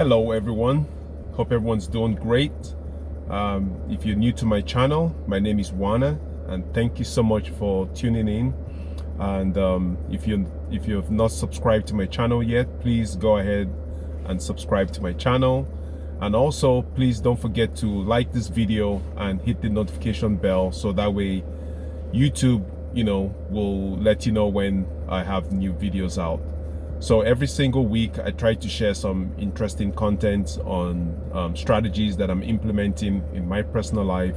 Hello everyone, hope everyone's doing great. If you're new to my channel, my name is Unwana, and thank you so much for tuning in. And if you have not subscribed to my channel yet, please go ahead and subscribe to my channel. And also please don't forget to like this video and hit the notification bell, so that way YouTube will let you know when I have new videos out. So every single week I try to share some interesting content on strategies that I'm implementing in my personal life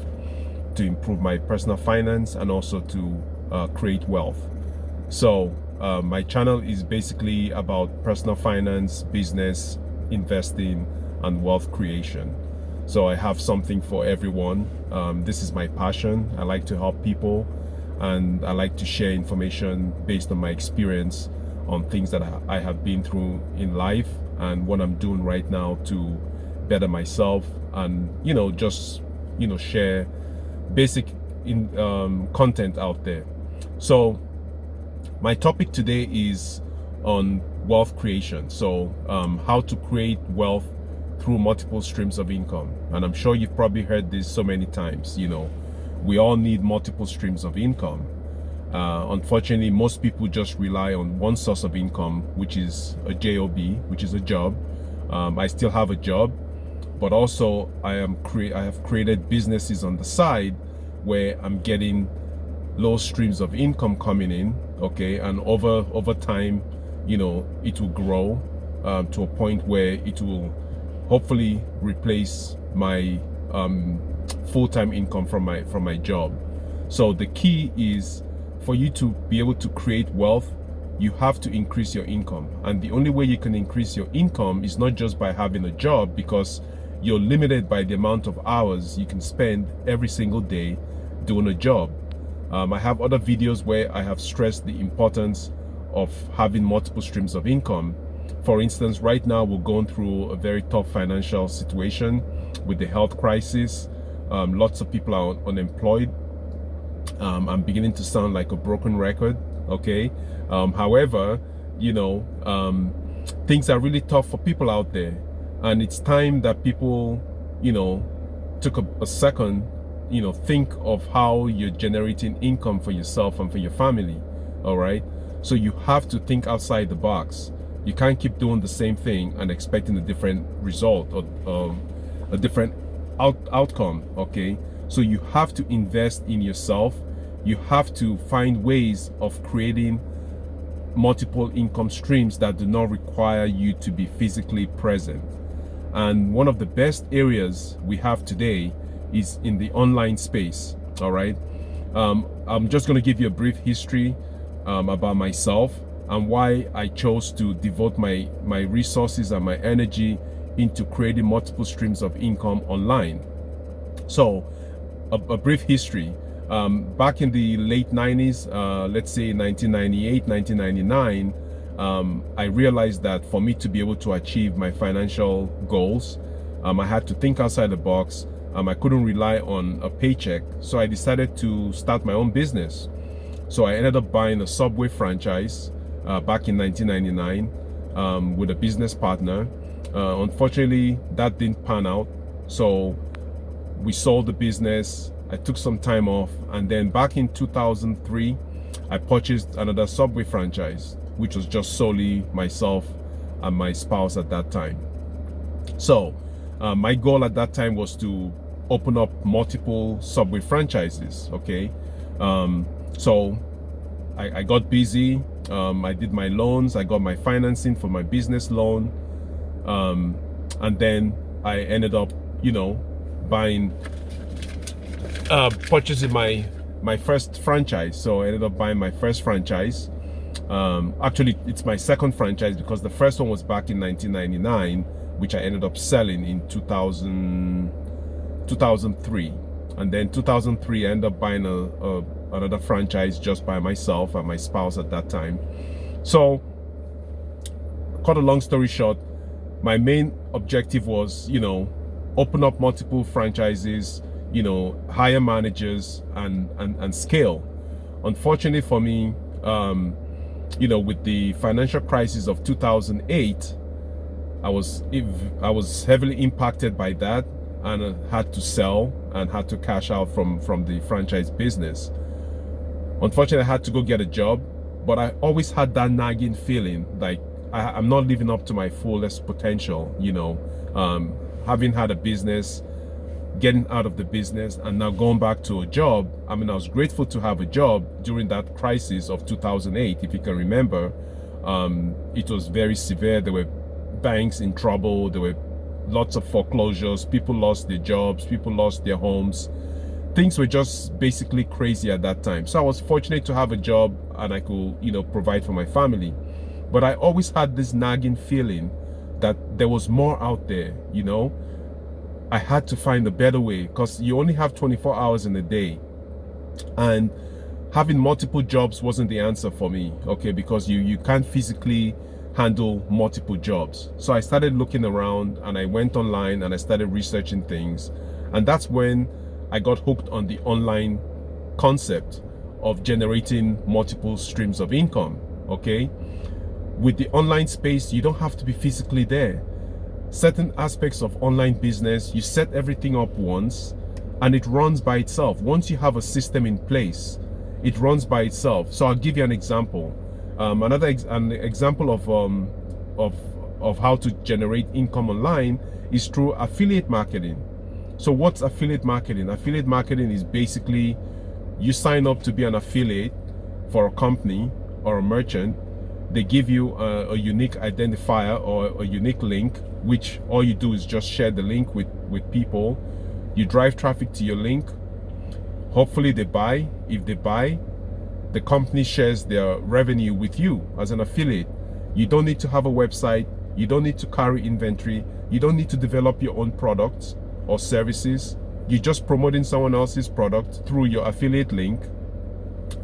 to improve my personal finance and also to create wealth. So my channel is basically about personal finance, business, investing, and wealth creation. So I have something for everyone. This is my passion. I like to help people, and I like to share information based on my experience on things that I have been through in life and what I'm doing right now to better myself, and just share basic content out there. So my topic today is on wealth creation. So how to create wealth through multiple streams of income. And I'm sure you've probably heard this so many times. We all need multiple streams of income. Unfortunately, most people just rely on one source of income, which is a job, which is a job. I still have a job, but also I have created businesses on the side where I'm getting low streams of income coming in. Okay, and over time, it will grow to a point where it will hopefully replace my full-time income from my job. So the key is, for you to be able to create wealth, you have to increase your income. And the only way you can increase your income is not just by having a job, because you're limited by the amount of hours you can spend every single day doing a job. I have other videos where I have stressed the importance of having multiple streams of income. For instance, right now we're going through a very tough financial situation with the health crisis. Lots of people are unemployed. I'm beginning to sound like a broken record, okay? However, things are really tough for people out there, and it's time that people, took a second, think of how you're generating income for yourself and for your family, all right? So you have to think outside the box. You can't keep doing the same thing and expecting a different result or a different outcome, okay? So you have to invest in yourself. You have to find ways of creating multiple income streams that do not require you to be physically present. And one of the best areas we have today is in the online space, all right? I'm just going to give you a brief history about myself and why I chose to devote my resources and my energy into creating multiple streams of income online. So a brief history. Back in the late 90s, let's say 1998, 1999, I realized that for me to be able to achieve my financial goals, I had to think outside the box. I couldn't rely on a paycheck, so I decided to start my own business. So I ended up buying a Subway franchise back in 1999 with a business partner. Unfortunately, that didn't pan out, so we sold the business. I took some time off, and then back in 2003 I purchased another Subway franchise, which was just solely myself and my spouse at that time. So my goal at that time was to open up multiple Subway franchises, okay? So I got busy. I did my loans. I got my financing for my business loan, and then I ended up purchasing my first franchise. So I ended up buying my first franchise. Actually, it's my second franchise, because the first one was back in 1999, which I ended up selling in 2003. And then 2003 I ended up buying another franchise just by myself and my spouse at that time. So cut a long story short, my main objective was open up multiple franchises, hire managers and scale. Unfortunately for me, with the financial crisis of 2008, I was heavily impacted by that, and I had to sell and had to cash out from the franchise business. Unfortunately, I had to go get a job, but I always had that nagging feeling like I'm not living up to my fullest potential, you know. Having had a business, getting out of the business, and now going back to a job. I mean, I was grateful to have a job during that crisis of 2008, if you can remember. It was very severe. There were banks in trouble. There were lots of foreclosures. People lost their jobs. People lost their homes. Things were just basically crazy at that time. So I was fortunate to have a job, and I could, you know, provide for my family. But I always had this nagging feeling that there was more out there, you know. I had to find a better way, because you only have 24 hours in a day, and having multiple jobs wasn't the answer for me, okay, because you can't physically handle multiple jobs. So I started looking around, and I went online and I started researching things, and that's when I got hooked on the online concept of generating multiple streams of income. Okay, with the online space, you don't have to be physically there. Certain aspects of online business, you set everything up once and it runs by itself. Once you have a system in place, it runs by itself. So I'll give you an example. An example of how to generate income online is through affiliate marketing. So what's affiliate marketing? Affiliate marketing is basically you sign up to be an affiliate for a company or a merchant. They give you a unique identifier or a unique link, which all you do is just share the link with people. You drive traffic to your link. Hopefully they buy. If they buy, the company shares their revenue with you as an affiliate. You don't need to have a website. You don't need to carry inventory. You don't need to develop your own products or services. You're just promoting someone else's product through your affiliate link,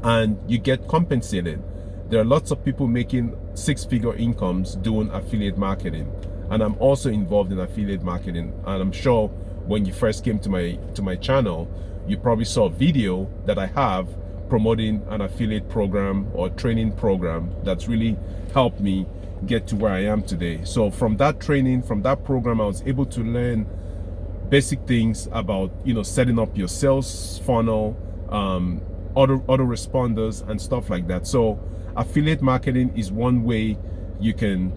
and you get compensated. There are lots of people making six-figure incomes doing affiliate marketing, and I'm also involved in affiliate marketing. And I'm sure when you first came to my channel, you probably saw a video that I have promoting an affiliate program or training program that's really helped me get to where I am today. So from that training, from that program, I was able to learn basic things about, you know, setting up your sales funnel, autoresponders and stuff like that. So affiliate marketing is one way you can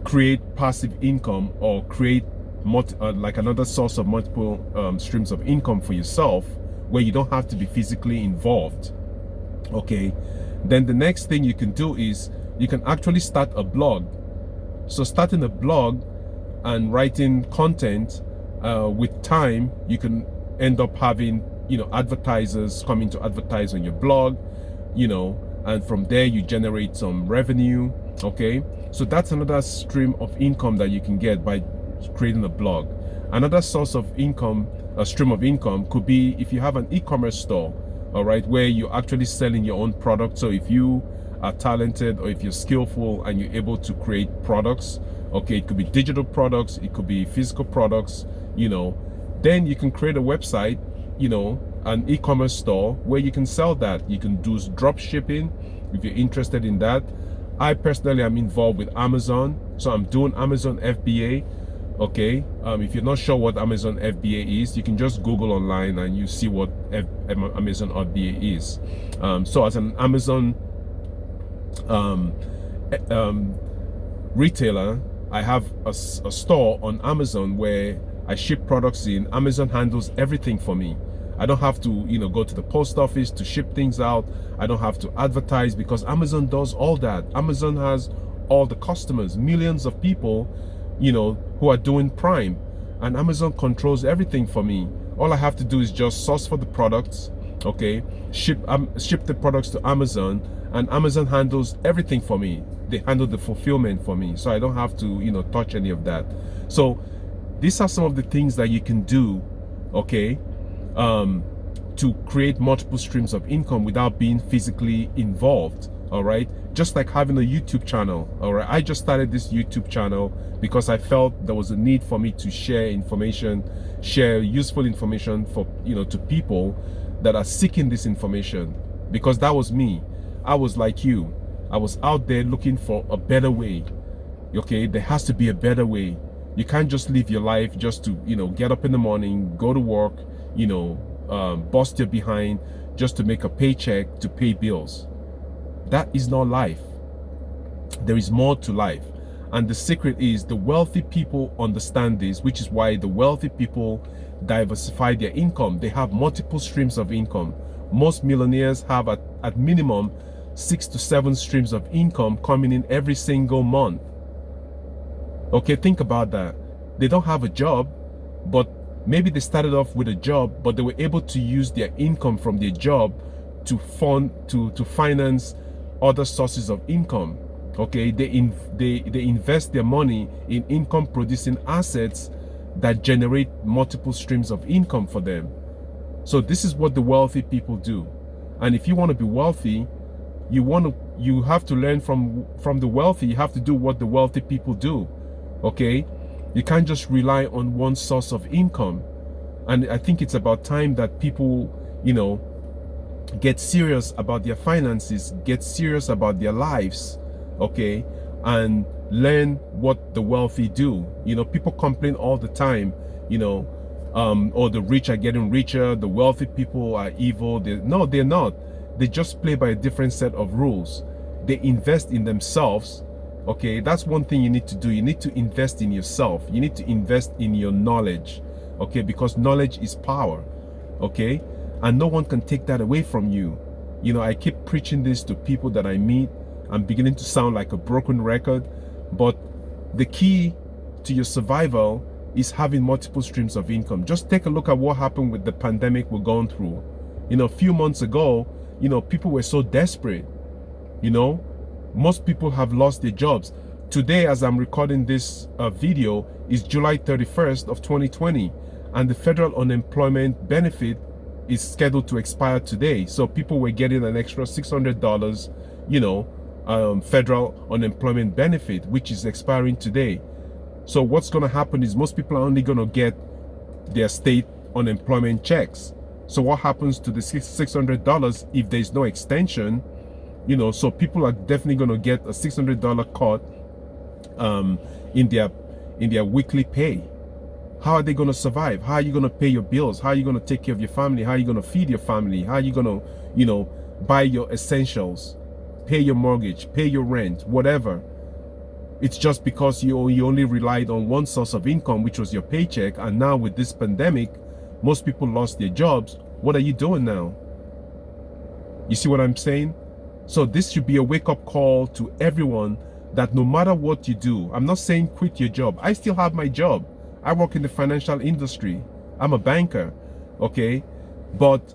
create passive income or create like another source of multiple streams of income for yourself, where you don't have to be physically involved. Okay, then the next thing you can do is you can actually start a blog. So starting a blog and writing content, with time you can end up having, you know, advertisers coming to advertise on your blog, you know, and from there you generate some revenue. Okay, so that's another stream of income that you can get by creating a blog. Another source of income, a stream of income, could be if you have an e-commerce store, all right, where you're actually selling your own product. So if you are talented or if you're skillful and you're able to create products, okay, it could be digital products, it could be physical products, you know, then you can create a website, you know, an e-commerce store where you can sell that. You can do drop shipping if you're interested in that. I personally am involved with Amazon, so I'm doing Amazon FBA. Okay, if you're not sure what Amazon FBA is, you can just Google online and you see what Amazon FBA is. So as an Amazon retailer, I have a store on Amazon where I ship products in. Amazon handles everything for me. I don't have to, you know, go to the post office to ship things out. I don't have to advertise because Amazon does all that. Amazon has all the customers, millions of people, you know, who are doing Prime, and Amazon controls everything for me. All I have to do is just source for the products, okay, ship the products to Amazon, and Amazon handles everything for me. They handle the fulfillment for me, so I don't have to, you know, touch any of that. So these are some of the things that you can do, okay, to create multiple streams of income without being physically involved. All right, just like having a YouTube channel. All right, I just started this YouTube channel because I felt there was a need for me to share information, share useful information for, you know, to people that are seeking this information, because that was me. I was like you. I was out there looking for a better way. Okay, there has to be a better way. You can't just live your life just to, get up in the morning, go to work, bust your behind just to make a paycheck to pay bills. That is not life. There is more to life. And the secret is the wealthy people understand this, which is why the wealthy people diversify their income. They have multiple streams of income. Most millionaires have at minimum 6 to 7 streams of income coming in every single month. Okay, think about that. They don't have a job, but maybe they started off with a job, but they were able to use their income from their job to finance other sources of income. Okay, they invest their money in income producing assets that generate multiple streams of income for them. So this is what the wealthy people do. And if you want to be wealthy, you have to learn from the wealthy. You have to do what the wealthy people do. Okay, you can't just rely on one source of income. And I think it's about time that people, get serious about their finances, get serious about their lives, okay, and learn what the wealthy do. People complain all the time, oh, the rich are getting richer, the wealthy people are evil. No, they're not. They just play by a different set of rules. They invest in themselves. Okay, that's one thing you need to do. You need to invest in yourself. You need to invest in your knowledge. Okay, because knowledge is power. Okay, and no one can take that away from you. I keep preaching this to people that I meet. I'm beginning to sound like a broken record, but the key to your survival is having multiple streams of income. Just take a look at what happened with the pandemic we're going through. A few months ago, people were so desperate. Most people have lost their jobs. Today, as I'm recording this video, is July 31st of 2020, and the federal unemployment benefit is scheduled to expire today. So people were getting an extra $600, federal unemployment benefit, which is expiring today. So what's going to happen is most people are only going to get their state unemployment checks. So what happens to the $600 if there's no extension? So people are definitely going to get a $600 cut in their weekly pay. How are they going to survive? How are you going to pay your bills? How are you going to take care of your family? How are you going to feed your family? How are you going to, buy your essentials, pay your mortgage, pay your rent, whatever? It's just because you only relied on one source of income, which was your paycheck. And now with this pandemic, most people lost their jobs. What are you doing now? You see what I'm saying? So this should be a wake-up call to everyone that no matter what you do, I'm not saying quit your job. I still have my job. I work in the financial industry. I'm a banker, okay? But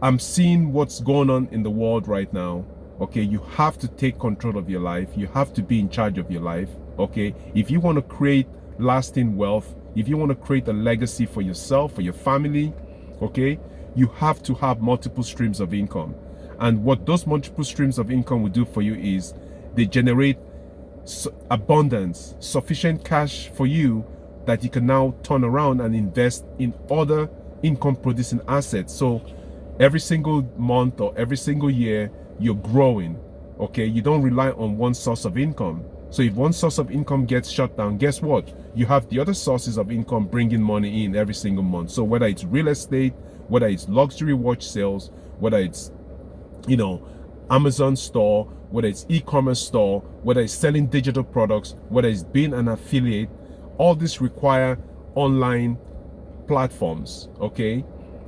I'm seeing what's going on in the world right now, okay? You have to take control of your life. You have to be in charge of your life, okay? If you want to create lasting wealth, if you want to create a legacy for yourself, for your family, okay, you have to have multiple streams of income. And what those multiple streams of income will do for you is they generate abundance, sufficient cash for you that you can now turn around and invest in other income producing assets. So every single month or every single year, you're growing, okay? You don't rely on one source of income. So if one source of income gets shut down, guess what? You have the other sources of income bringing money in every single month. So whether it's real estate, whether it's luxury watch sales, whether it's, Amazon store, whether it's e-commerce store, whether it's selling digital products, whether it's being an affiliate, all this require online platforms, okay?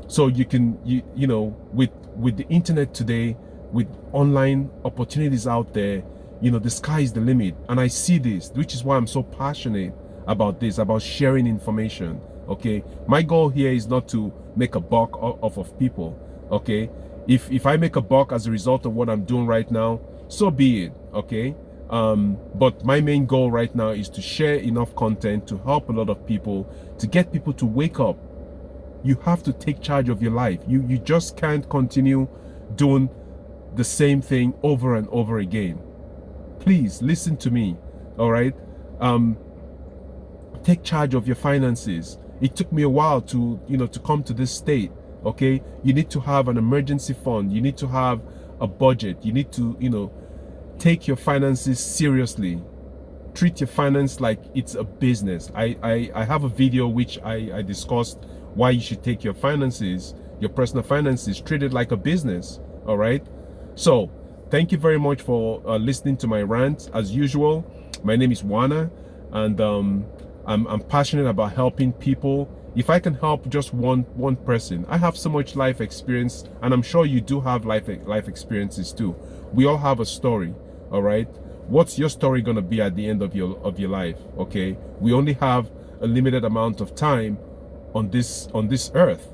So you can, with the internet today, with online opportunities out there, the sky is the limit. And I see this, which is why I'm so passionate about this, about sharing information, okay? My goal here is not to make a buck off of people, okay? If I make a buck as a result of what I'm doing right now, so be it, okay? But my main goal right now is to share enough content to help a lot of people, to get people to wake up. You have to take charge of your life. You just can't continue doing the same thing over and over again. Please listen to me, all right? Take charge of your finances. It took me a while to come to this state, okay? You need to have an emergency fund. You need to have a budget. You need to, take your finances seriously. treat your finance like it's a business. I have a video which I discussed why you should take your finances, your personal finances, treat it like a business. All right. So thank you very much for listening to my rant. As usual, my name is Unwana, and I'm passionate about helping people. If I can help just one person, I have so much life experience, and I'm sure you do have life experiences too. We all have a story. All right. What's your story gonna be at the end of your life? Okay. We only have a limited amount of time on this earth.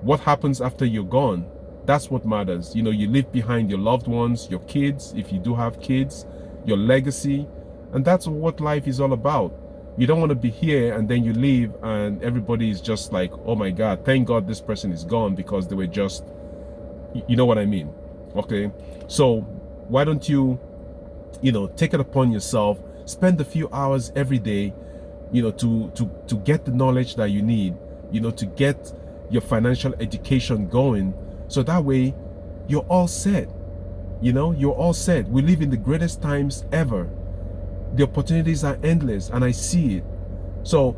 What happens after you're gone? That's what matters. You know, you leave behind your loved ones, your kids, if you do have kids, your legacy, and that's what life is all about. You don't want to be here and then you leave and everybody is just like, oh my God, thank God this person is gone, because they were just, you know what I mean? Okay. So why don't you, take it upon yourself, spend a few hours every day, to get the knowledge that you need, to get your financial education going. So that way you're all set. You're all set. We live in the greatest times ever. The opportunities are endless and I see it. So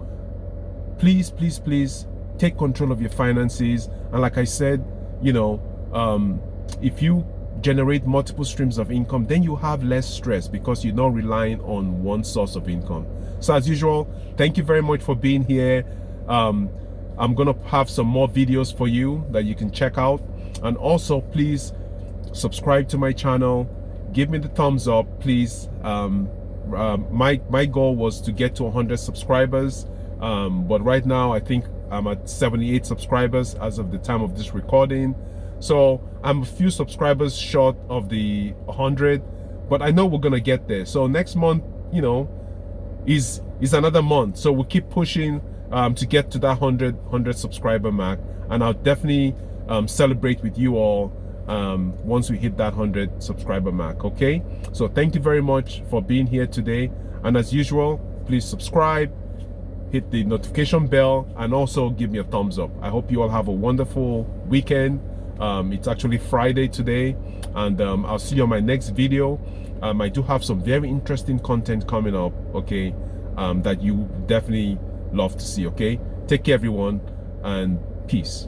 please, please, please take control of your finances. And like I said, if you generate multiple streams of income, then you have less stress because you're not relying on one source of income. So as usual, thank you very much for being here. I'm gonna have some more videos for you that you can check out. And also, please subscribe to my channel. Give me the thumbs up, please. My goal was to get to 100 subscribers, but right now I think I'm at 78 subscribers as of the time of this recording. So I'm a few subscribers short of the 100, but I know we're gonna get there. So next month, is another month. So we'll keep pushing to get to that 100 subscriber mark, and I'll definitely celebrate with you all once we hit that 100 subscriber mark. Okay, so thank you very much for being here today, and as usual, please subscribe, hit the notification bell, and also give me a thumbs up. I hope you all have a wonderful weekend. It's actually Friday today, and I'll see you on my next video. I do have some very interesting content coming up, okay, that you definitely love to see. Okay, take care everyone, and peace.